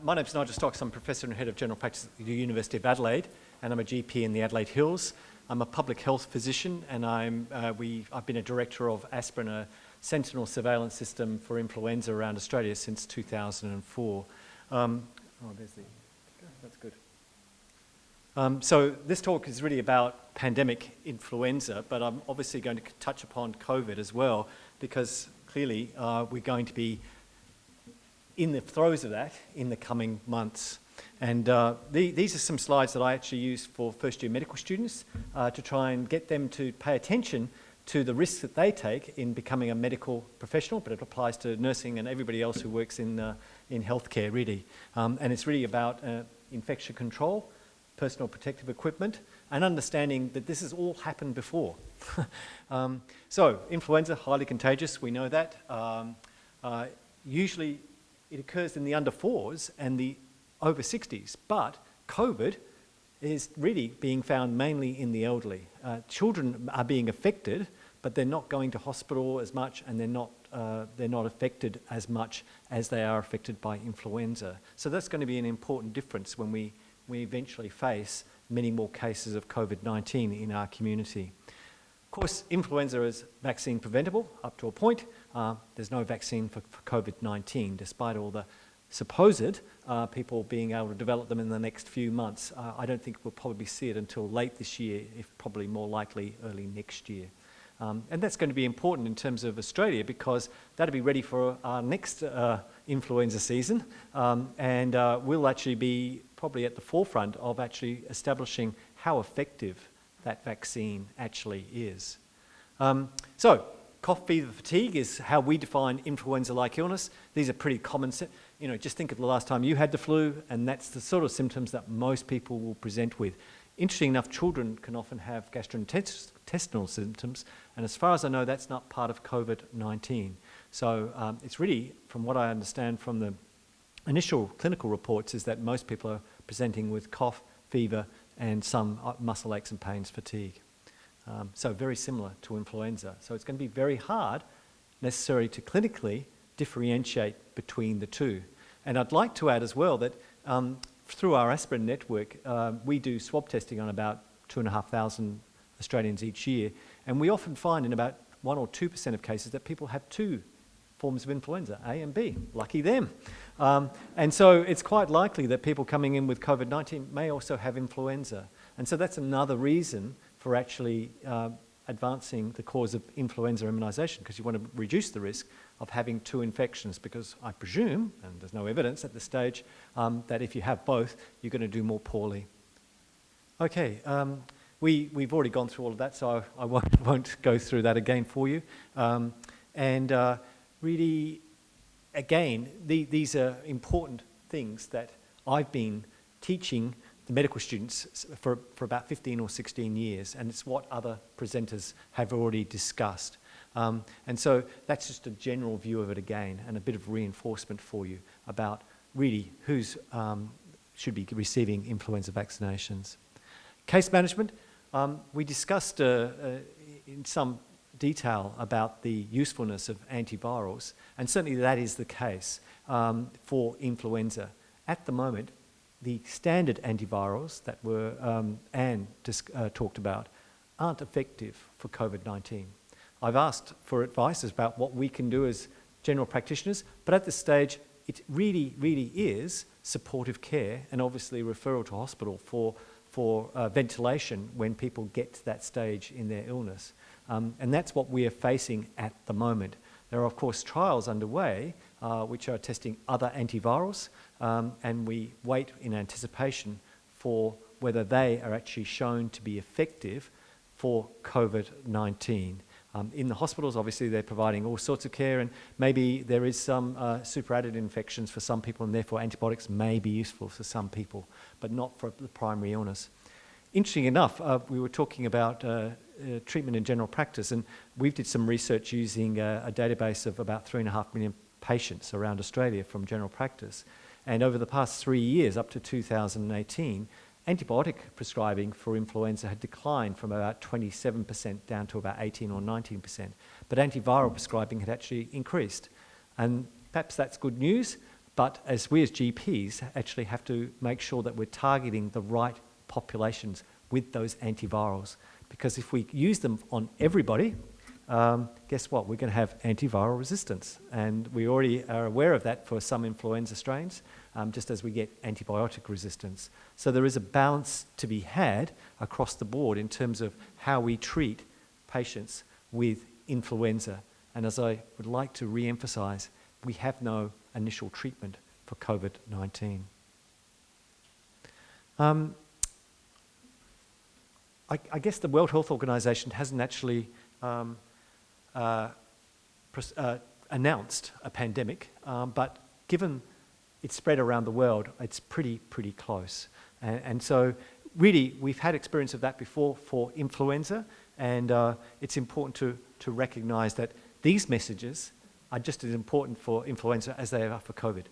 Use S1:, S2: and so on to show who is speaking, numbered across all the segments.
S1: My name's Nigel Stocks. I'm Professor and Head of General Practice at the University of Adelaide, and I'm a GP in the Adelaide Hills. I'm a public health physician, and I've been a director of Aspirin, a sentinel surveillance system for influenza around Australia since 2004. That's good. So this talk is really about pandemic influenza, but I'm obviously going to touch upon COVID as well, because clearly we're going to be in the throes of that in the coming months. And these are some slides that I actually use for first-year medical students to try and get them to pay attention to the risks that they take in becoming a medical professional, but it applies to nursing and everybody else who works in healthcare, really. And it's really about infection control, personal protective equipment, and understanding that this has all happened before. So, influenza, highly contagious, we know that. Usually it occurs in the under 4s and the over 60s, but COVID is really being found mainly in the elderly. Children are being affected, but they're not going to hospital as much, and they're not affected as much as they are affected by influenza. So that's going to be an important difference when we eventually face many more cases of COVID-19 in our community. Of course, influenza is vaccine preventable up to a point. There's no vaccine for COVID-19, despite all the supposed people being able to develop them in the next few months. I don't think we'll probably see it until late this year, if probably more likely early next year. And that's going to be important in terms of Australia, because that'll be ready for our next influenza season, and we'll actually be probably at the forefront of actually establishing how effective that vaccine actually is. So, cough, fever, fatigue is how we define influenza-like illness. These are pretty common. Just think of the last time you had the flu, and that's the sort of symptoms that most people will present with. Interesting enough, children can often have gastrointestinal symptoms, and as far as I know, that's not part of COVID-19. So it's really, from what I understand from the initial clinical reports, is that most people are presenting with cough, fever, and some muscle aches and pains, fatigue. So very similar to influenza. So it's going to be very hard necessarily to clinically differentiate between the two. And I'd like to add as well that through our Aspirin network, we do swab testing on about 2,500 Australians each year, and we often find in about 1 or 2% of cases that people have two forms of influenza, A and B. Lucky them. And so it's quite likely that people coming in with COVID-19 may also have influenza. And so that's another reason for actually advancing the cause of influenza immunisation, because you want to reduce the risk of having two infections, because I presume, and there's no evidence at this stage, that if you have both, you're going to do more poorly. Okay, we've already gone through all of that, so I won't go through that again for you. Really, again, these are important things that I've been teaching the medical students for about 15 or 16 years, and it's what other presenters have already discussed. And so that's just a general view of it again, and a bit of reinforcement for you about really who's should be receiving influenza vaccinations. Case management, we discussed in some detail about the usefulness of antivirals, and certainly that is the case for influenza. At the moment, the standard antivirals that Anne talked about aren't effective for COVID-19. I've asked for advice about what we can do as general practitioners, but at this stage it really, really is supportive care, and obviously referral to hospital for ventilation when people get to that stage in their illness. And that's what we are facing at the moment. There are, of course, trials underway which are testing other antivirals, and we wait in anticipation for whether they are actually shown to be effective for COVID-19. In the hospitals, obviously, they're providing all sorts of care, and maybe there is some superadded infections for some people, and therefore antibiotics may be useful for some people, but not for the primary illness. Interesting enough, we were talking about treatment in general practice, and we did some research using a database of about 3.5 million patients around Australia from general practice. And over the past 3 years, up to 2018, antibiotic prescribing for influenza had declined from about 27% down to about 18 or 19%. But antiviral prescribing had actually increased. And perhaps that's good news, But as GPs actually have to make sure that we're targeting the right populations with those antivirals. Because if we use them on everybody, guess what? We're going to have antiviral resistance. And we already are aware of that for some influenza strains, just as we get antibiotic resistance. So there is a balance to be had across the board in terms of how we treat patients with influenza. And as I would like to re-emphasize, we have no initial treatment for COVID-19. I guess the World Health Organization hasn't actually announced a pandemic, but given it's spread around the world, it's pretty close. And so really, we've had experience of that before for influenza, and it's important to recognize that these messages are just as important for influenza as they are for COVID.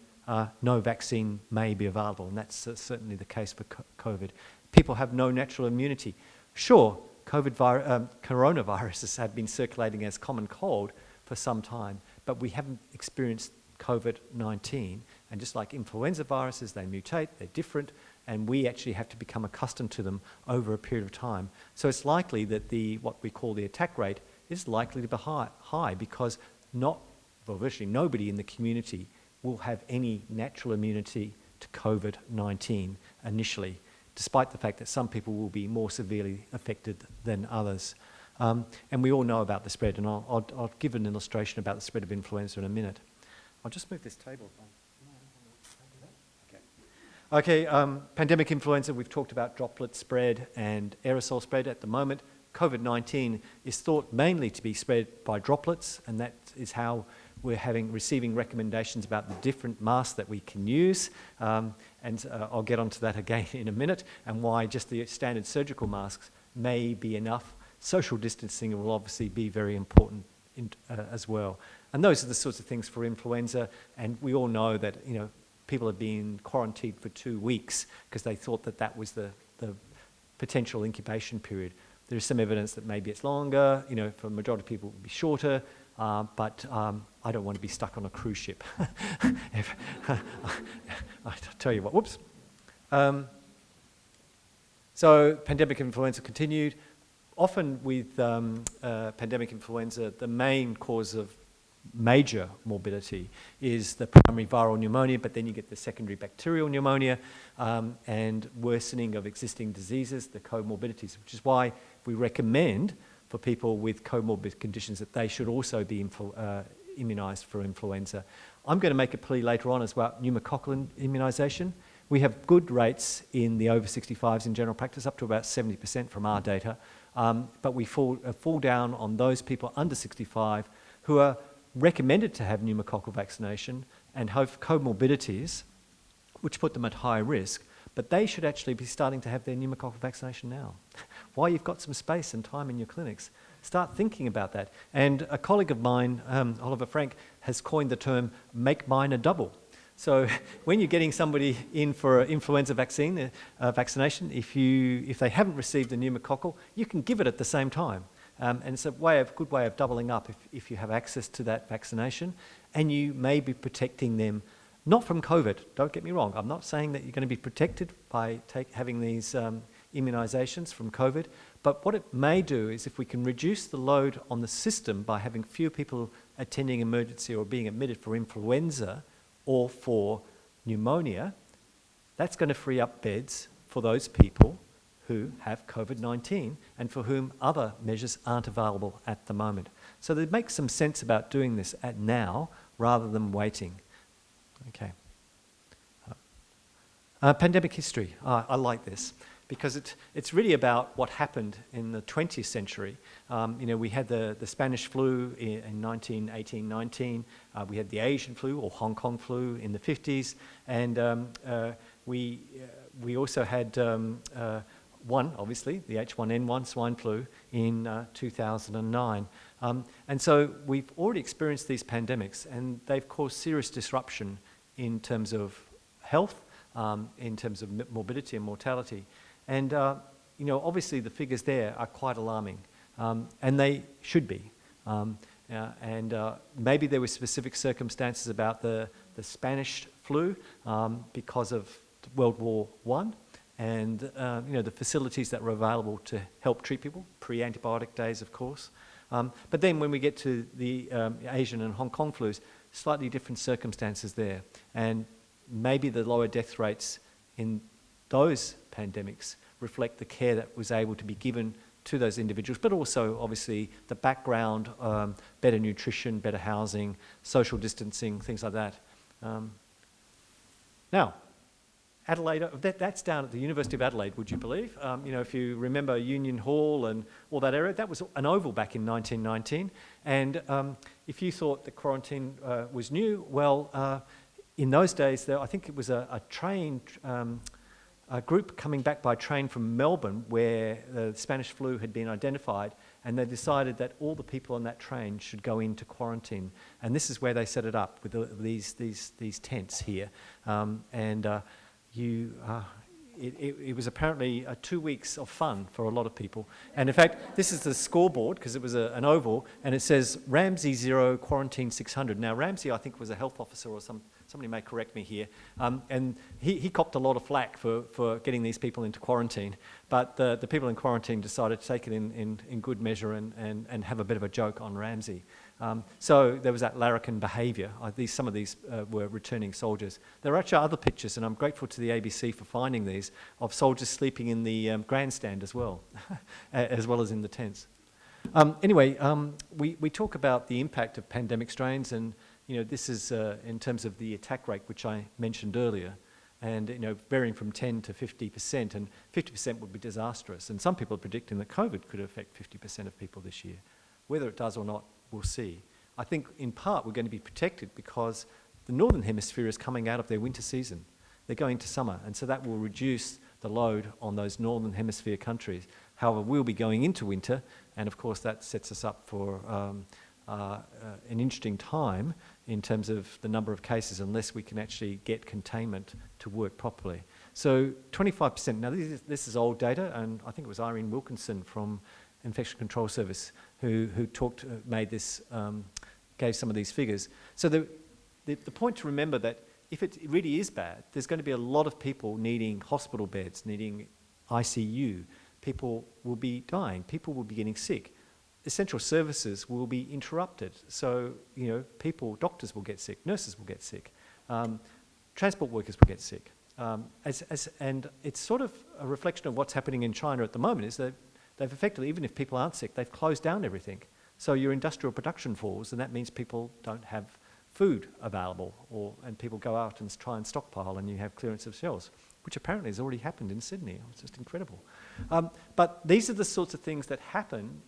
S1: No vaccine may be available, and that's certainly the case for COVID. People have no natural immunity. Sure, coronaviruses have been circulating as common cold for some time, but we haven't experienced COVID-19. And just like influenza viruses, they mutate, they're different, and we actually have to become accustomed to them over a period of time. So it's likely that what we call the attack rate is likely to be high because virtually nobody in the community will have any natural immunity to COVID-19 initially, despite the fact that some people will be more severely affected than others. And we all know about the spread, and I'll give an illustration about the spread of influenza in a minute. I'll just move this table. Okay, pandemic influenza, we've talked about droplet spread and aerosol spread at the moment. COVID-19 is thought mainly to be spread by droplets, and that is how we're receiving recommendations about the different masks that we can use, and I'll get onto that again in a minute, and why just the standard surgical masks may be enough. Social distancing will obviously be very important as well. And those are the sorts of things for influenza, and we all know that people have been quarantined for 2 weeks because they thought that was the potential incubation period. There's some evidence that maybe it's longer, for a majority of people it will be shorter, but I don't want to be stuck on a cruise ship. I tell you what, whoops. So pandemic influenza continued. Often with pandemic influenza, the main cause of major morbidity is the primary viral pneumonia, but then you get the secondary bacterial pneumonia and worsening of existing diseases, the comorbidities, which is why we recommend for people with comorbid conditions that they should also be immunized for influenza. I'm going to make a plea later on as well, pneumococcal immunization. We have good rates in the over 65s in general practice, up to about 70% from our data, but we fall down on those people under 65 who are recommended to have pneumococcal vaccination and have comorbidities, which put them at high risk, but they should actually be starting to have their pneumococcal vaccination now. While you've got some space and time in your clinics, start thinking about that. And a colleague of mine, Oliver Frank, has coined the term, make mine a double. So when you're getting somebody in for an influenza vaccination, if they haven't received a pneumococcal, you can give it at the same time. And it's a good way of doubling up if you have access to that vaccination, and you may be protecting them, not from COVID, don't get me wrong. I'm not saying that you're going to be protected by having these immunizations from COVID, but what it may do is if we can reduce the load on the system by having fewer people attending emergency or being admitted for influenza or for pneumonia, that's going to free up beds for those people who have COVID-19 and for whom other measures aren't available at the moment. So there makes some sense about doing this now rather than waiting. Okay. Pandemic history. I like this because it's really about what happened in the 20th century. We had the Spanish flu in 1918-19. We had the Asian flu or Hong Kong flu in the 50s, and we also had obviously, the H1N1 swine flu in 2009. And so we've already experienced these pandemics, and they've caused serious disruption in terms of health, in terms of morbidity and mortality. And, obviously the figures there are quite alarming, and they should be. Maybe there were specific circumstances about the the Spanish flu because of World War I, and the facilities that were available to help treat people, pre-antibiotic days, of course. But then when we get to the Asian and Hong Kong flus, slightly different circumstances there, and maybe the lower death rates in those pandemics reflect the care that was able to be given to those individuals, but also obviously the background, better nutrition, better housing, social distancing, things like that. Now, Adelaide, that's down at the University of Adelaide, would you believe? If you remember Union Hall and all that area, that was an oval back in 1919. And if you thought that quarantine was new, well, in those days, I think it was a train, a group coming back by train from Melbourne where the Spanish flu had been identified, and they decided that all the people on that train should go into quarantine. And this is where they set it up with these tents here. It was apparently 2 weeks of fun for a lot of people. And in fact, this is the scoreboard, because it was an oval, and it says Ramsey 0, quarantine 600. Now, Ramsey, I think, was a health officer or somebody may correct me here, and he copped a lot of flack for getting these people into quarantine. But the people in quarantine decided to take it in good measure and have a bit of a joke on Ramsey. So there was that larrikin behaviour. Some of these were returning soldiers. There are actually other pictures, and I'm grateful to the ABC for finding these, of soldiers sleeping in the grandstand as well as in the tents. Anyway, we talk about the impact of pandemic strains, and this is in terms of the attack rate, which I mentioned earlier, and varying from 10 to 50%, and 50% would be disastrous. And some people are predicting that COVID could affect 50% of people this year. Whether it does or not, we'll see. I think in part we're going to be protected because the Northern Hemisphere is coming out of their winter season. They're going to summer, and so that will reduce the load on those Northern Hemisphere countries. However, we'll be going into winter, and of course that sets us up for an interesting time in terms of the number of cases, unless we can actually get containment to work properly. So 25%, now this is old data, and I think it was Irene Wilkinson from Infection Control Service who gave some of these figures. So the point to remember that if it really is bad, there's going to be a lot of people needing hospital beds, needing ICU. People will be dying, people will be getting sick. Essential services will be interrupted. So, doctors will get sick, nurses will get sick, transport workers will get sick. And it's sort of a reflection of what's happening in China at the moment, is that they've effectively, even if people aren't sick, they've closed down everything. So your industrial production falls, and that means people don't have food available, and people go out and try and stockpile, and you have clearance of shelves, which apparently has already happened in Sydney. It's just incredible. But these are the sorts of things that happen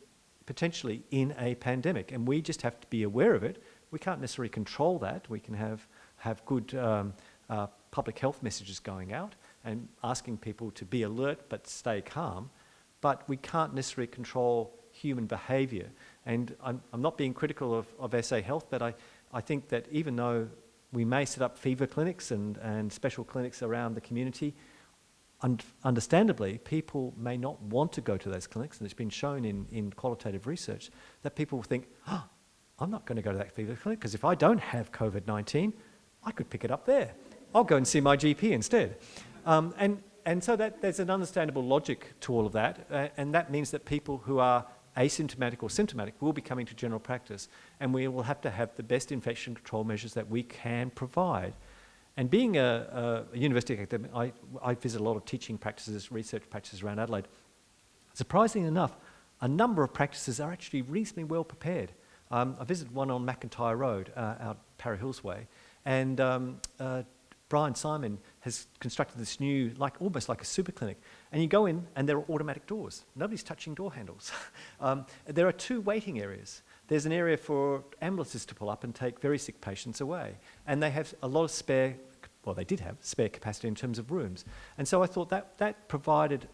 S1: potentially in a pandemic, and we just have to be aware of it. We can't necessarily control that. We can have good public health messages going out and asking people to be alert but stay calm, but we can't necessarily control human behaviour. And I'm not being critical of SA Health, but I think that even though we may set up fever clinics and special clinics around the community, understandably, people may not want to go to those clinics, and it's been shown in qualitative research that people think, I'm not going to go to that fever clinic because if I don't have COVID-19, I could pick it up there. I'll go and see my GP instead. And so there's an understandable logic to all of that, and that means that people who are asymptomatic or symptomatic will be coming to general practice, and we will have to have the best infection control measures that we can provide. And being a university academic, I visit a lot of teaching practices, research practices around Adelaide. Surprisingly enough, a number of practices are actually reasonably well prepared. I visited one on McIntyre Road, out Para Hills Way, and Brian Simon has constructed this new, almost like a super clinic. And you go in and there are automatic doors. Nobody's touching door handles. There are 2 waiting areas. There's an area for ambulances to pull up and take very sick patients away. And they have a lot of they did have spare capacity in terms of rooms. And so I thought that provided,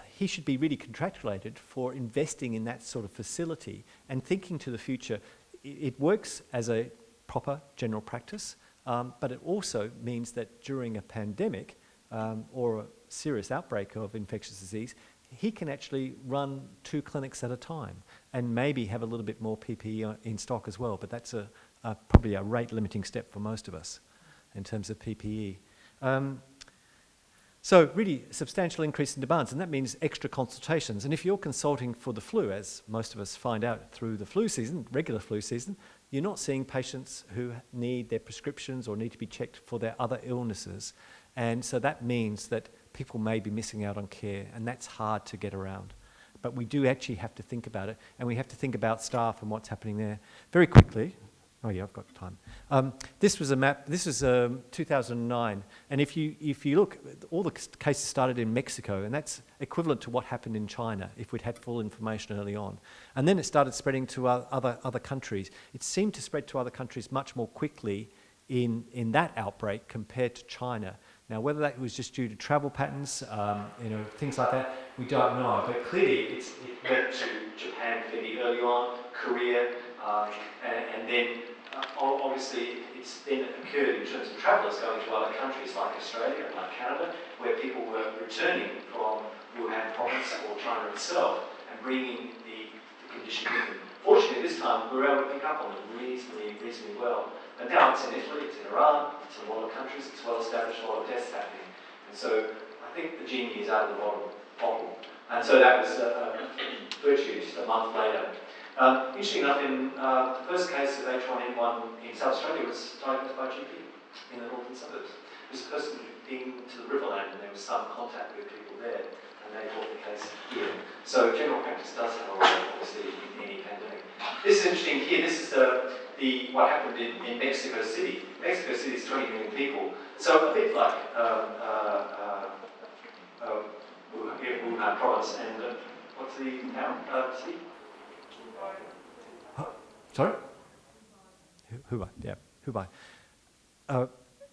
S1: he should be really congratulated for investing in that sort of facility and thinking to the future. It works as a proper general practice, but it also means that during a pandemic or a serious outbreak of infectious disease, he can actually run 2 clinics at a time and maybe have a little bit more PPE in stock as well, but that's probably a rate-limiting step for most of us in terms of PPE. So really substantial increase in demands, and that means extra consultations. And if you're consulting for the flu, as most of us find out through the flu season, regular flu season, you're not seeing patients who need their prescriptions or need to be checked for their other illnesses. And so that means that people may be missing out on care, and that's hard to get around. But we do actually have to think about it, and we have to think about staff and what's happening there. Very quickly, oh yeah, I've got time. This was a map, this is 2009, and if you look, all the cases started in Mexico, and that's equivalent to what happened in China if we'd had full information early on. And then it started spreading to other countries. It seemed to spread to other countries much more quickly in that outbreak compared to China. Now, whether that was just due to travel patterns, things like that, we don't know. But clearly, it went to Japan fairly early on, Korea, and then obviously it's then occurred in terms of travellers going to other countries like Australia, like Canada, where people were returning from Wuhan province or China itself and bringing the condition with them. Fortunately, this time we were able to pick up on it reasonably well. But now it's in Italy, it's in Iran, it's in a lot of countries, it's well established, a lot of deaths happening. And so I think the genie is out of the bottle. And so that was virtually just a month later. Interesting enough, the first case of H1N1 in South Australia was diagnosed by a GP in the northern suburbs. It was a person who'd been to the Riverland and there was some contact with people there, and they brought the case here. So general practice does have a role, obviously, in any pandemic. This is interesting here. This is what happened in Mexico City. Mexico City is 20 million people. So a bit like Wuhan province and what's the town, city? Sorry? Hubei, yeah, Hubei.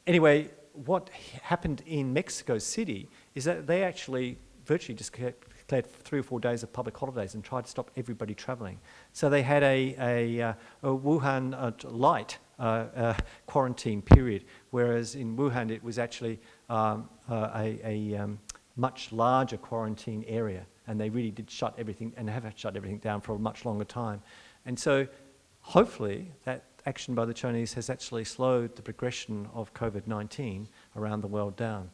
S1: Anyway, what happened in Mexico City is that they actually virtually just declared 3 or 4 days of public holidays and tried to stop everybody travelling. So they had a Wuhan light quarantine period, whereas in Wuhan it was actually a much larger quarantine area, and they really did shut everything and have shut everything down for a much longer time. And so hopefully that action by the Chinese has actually slowed the progression of COVID-19 around the world down.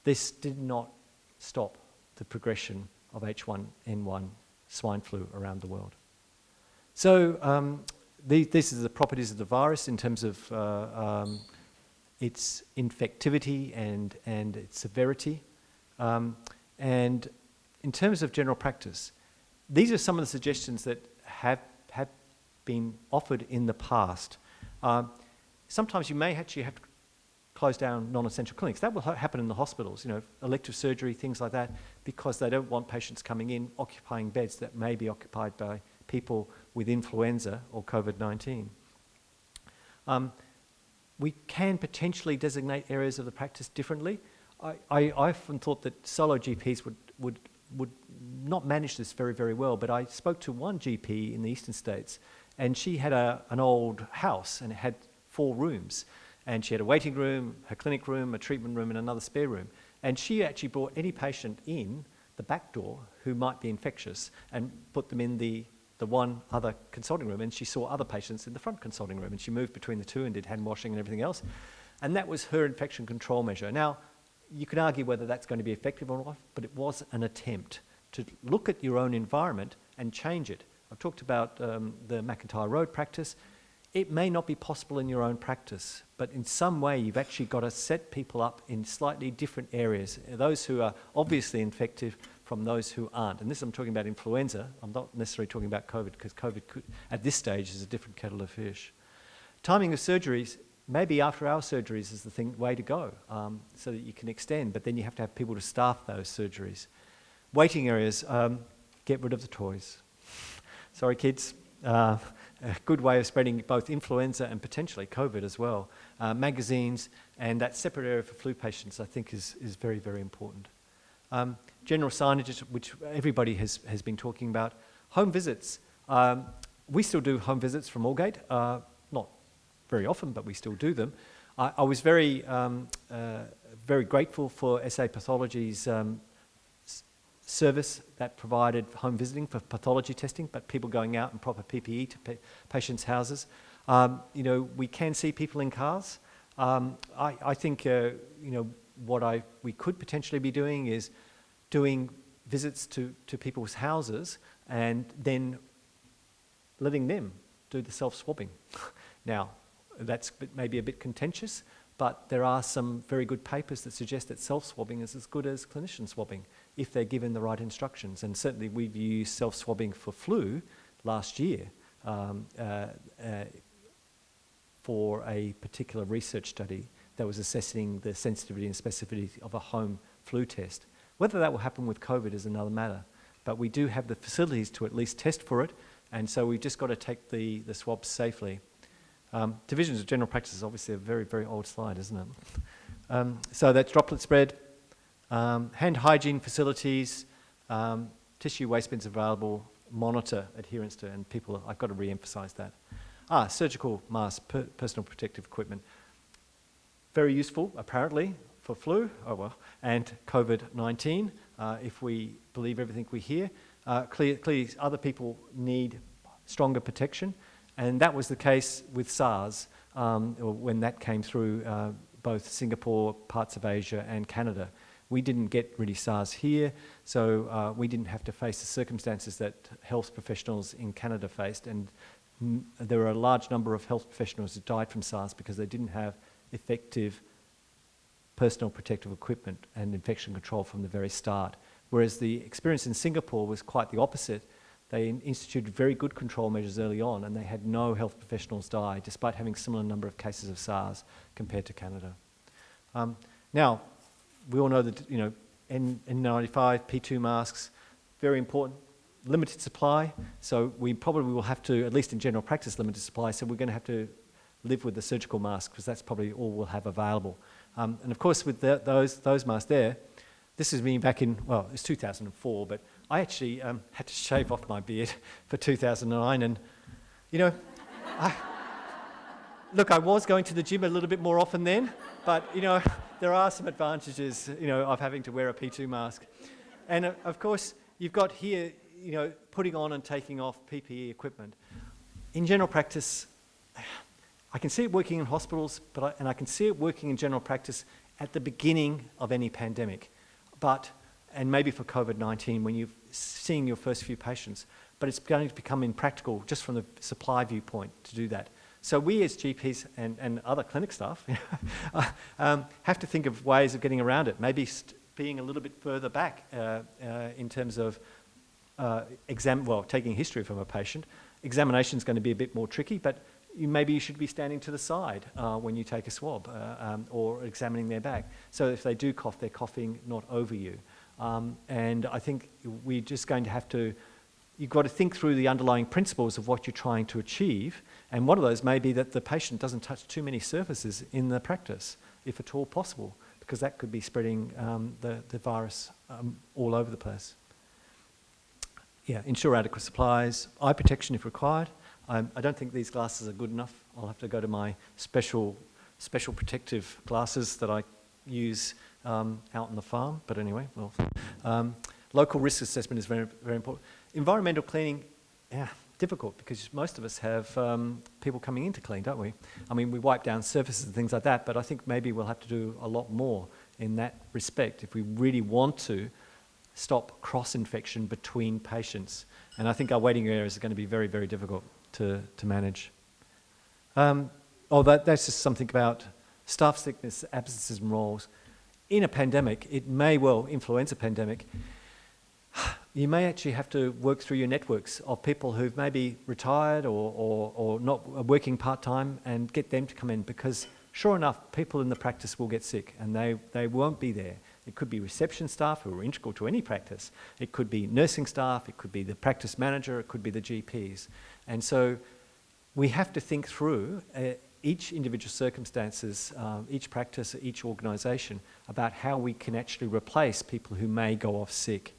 S1: This did not stop the progression of H1N1 swine flu around the world. So this is the properties of the virus in terms of its infectivity and its severity. And in terms of general practice, these are some of the suggestions that have been offered in the past. Sometimes you may actually have to close down non-essential clinics. That will happen in the hospitals, elective surgery, things like that, because they don't want patients coming in occupying beds that may be occupied by people with influenza or COVID-19. We can potentially designate areas of the practice differently. I often thought that solo GPs would not manage this very, very well, but I spoke to one GP in the eastern states, and she had an old house, and it had 4 rooms. And she had a waiting room, her clinic room, a treatment room, and another spare room. And she actually brought any patient in the back door who might be infectious and put them in the one other consulting room, and she saw other patients in the front consulting room, and she moved between the two and did hand washing and everything else. And that was her infection control measure. Now, you could argue whether that's going to be effective or not, but it was an attempt to look at your own environment and change it. I've talked about the McIntyre Road practice. It may not be possible in your own practice, but in some way you've actually got to set people up in slightly different areas, those who are obviously infective from those who aren't. And this, I'm talking about influenza. I'm not necessarily talking about COVID, because COVID at this stage is a different kettle of fish. Timing of surgeries, maybe after our surgeries is the way to go, so that you can extend, but then you have to have people to staff those surgeries. Waiting areas, get rid of the toys. Sorry, kids. A good way of spreading both influenza and potentially COVID as well. Magazines and that separate area for flu patients, I think, is very, very important. General signage, which everybody has been talking about. Home visits. We still do home visits from Aldgate. Not very often, but we still do them. I was very, very grateful for SA Pathology's service that provided home visiting for pathology testing, but people going out in proper PPE to patients' houses. We can see people in cars. I think, what we could potentially be doing is doing visits to people's houses and then letting them do the self-swabbing. Now, that's maybe a bit contentious, but there are some very good papers that suggest that self-swabbing is as good as clinician swabbing if they're given the right instructions. And certainly we've used self-swabbing for flu last year for a particular research study that was assessing the sensitivity and specificity of a home flu test. Whether that will happen with COVID is another matter, but we do have the facilities to at least test for it, and so we've just got to take the swabs safely. Divisions of general practice is obviously a very, very old slide, isn't it? So that's droplet spread, hand hygiene facilities, tissue waste bins available, monitor adherence to, and people, I've got to re-emphasise that. Surgical masks, personal protective equipment. Very useful, apparently, for flu, and COVID-19, if we believe everything we hear. Clearly, other people need stronger protection, and that was the case with SARS when that came through both Singapore, parts of Asia, and Canada. We didn't get really SARS here, so we didn't have to face the circumstances that health professionals in Canada faced, and there were a large number of health professionals who died from SARS because they didn't have effective personal protective equipment and infection control from the very start. Whereas the experience in Singapore was quite the opposite. They instituted very good control measures early on, and they had no health professionals die, despite having a similar number of cases of SARS compared to Canada. Now, we all know that N95, P2 masks, very important. Limited supply, so we probably will have to, at least in general practice, limited supply, so we're going to have to live with the surgical mask because that's probably all we'll have available. And of course, with those masks there, this is me back in, well, it's 2004, but I actually had to shave off my beard for 2009, and look, I was going to the gym a little bit more often then, but there are some advantages, of having to wear a P2 mask. And of course, you've got here, putting on and taking off PPE equipment. In general practice, I can see it working in hospitals, and I can see it working in general practice at the beginning of any pandemic, and maybe for COVID-19 when you're seeing your first few patients, but it's going to become impractical just from the supply viewpoint to do that. So we as GPs and other clinic staff have to think of ways of getting around it, maybe being a little bit further back in terms of taking history from a patient. Examination is going to be a bit more tricky, but maybe you should be standing to the side when you take a swab or examining their back. So if they do cough, they're coughing not over you. And I think we're just going to have to, you've got to think through the underlying principles of what you're trying to achieve. And one of those may be that the patient doesn't touch too many surfaces in the practice, if at all possible, because that could be spreading the virus all over the place. Yeah, ensure adequate supplies, eye protection if required. I don't think these glasses are good enough. I'll have to go to my special protective glasses that I use out on the farm. But anyway, local risk assessment is very, very important. Environmental cleaning, difficult because most of us have people coming in to clean, don't we? I mean, we wipe down surfaces and things like that, but I think maybe we'll have to do a lot more in that respect if we really want to stop cross-infection between patients. And I think our waiting areas are going to be very, very difficult to manage. That's just something about staff sickness, absences and roles. In a pandemic, influenza pandemic, you may actually have to work through your networks of people who've maybe retired or not working part-time and get them to come in, because sure enough, people in the practice will get sick and they won't be there. It could be reception staff who are integral to any practice. It could be nursing staff, it could be the practice manager, it could be the GPs. And so we have to think through each individual circumstances, each practice, each organisation, about how we can actually replace people who may go off sick.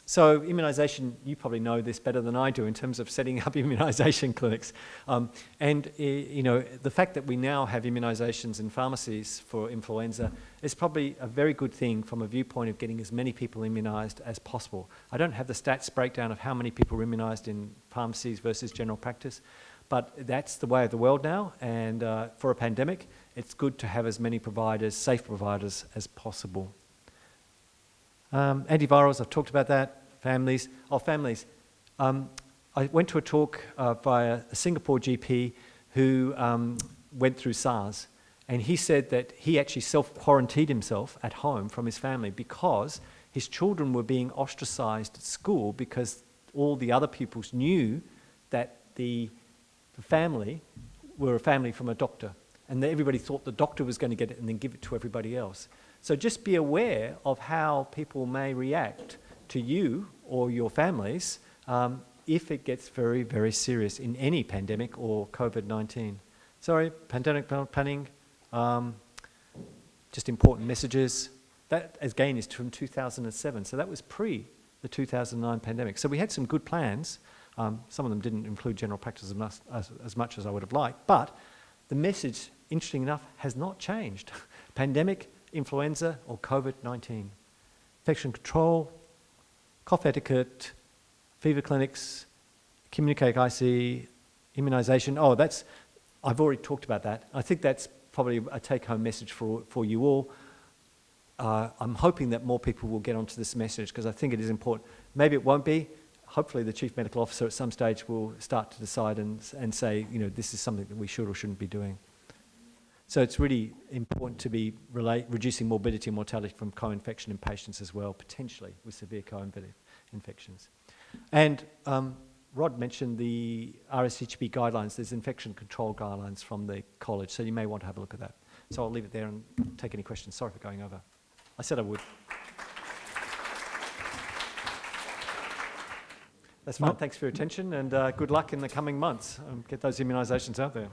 S1: So immunisation, you probably know this better than I do in terms of setting up immunisation clinics. The fact that we now have immunisations in pharmacies for influenza is probably a very good thing from a viewpoint of getting as many people immunised as possible. I don't have the stats breakdown of how many people are immunised in pharmacies versus general practice, but that's the way of the world now, and for a pandemic, it's good to have as many providers, safe providers, as possible. Antivirals, I've talked about that. Families. Families. I went to a talk by a Singapore GP who went through SARS, and he said that he actually self-quarantined himself at home from his family because his children were being ostracised at school because all the other pupils knew that the family were a family from a doctor, and everybody thought the doctor was going to get it and then give it to everybody else. So just be aware of how people may react to you or your families if it gets very, very serious in any pandemic or COVID-19. Sorry, pandemic planning, just important messages. That, again, is from 2007, so that was pre the 2009 pandemic. So we had some good plans. Some of them didn't include general practice as much as I would have liked, but the message, interesting enough, has not changed. Pandemic, influenza, or COVID-19. Infection control, cough etiquette, fever clinics, communicate IC, immunisation. I've already talked about that. I think that's probably a take-home message for you all. I'm hoping that more people will get onto this message because I think it is important. Maybe it won't be. Hopefully the Chief Medical Officer at some stage will start to decide and say, this is something that we should or shouldn't be doing. So it's really important to be reducing morbidity and mortality from co-infection in patients as well, potentially with severe co-infections. And Rod mentioned the RSHB guidelines. There's infection control guidelines from the college, so you may want to have a look at that. So I'll leave it there and take any questions. Sorry for going over. I said I would. That's fine. Thanks for your attention, and good luck in the coming months. Get those immunisations out there.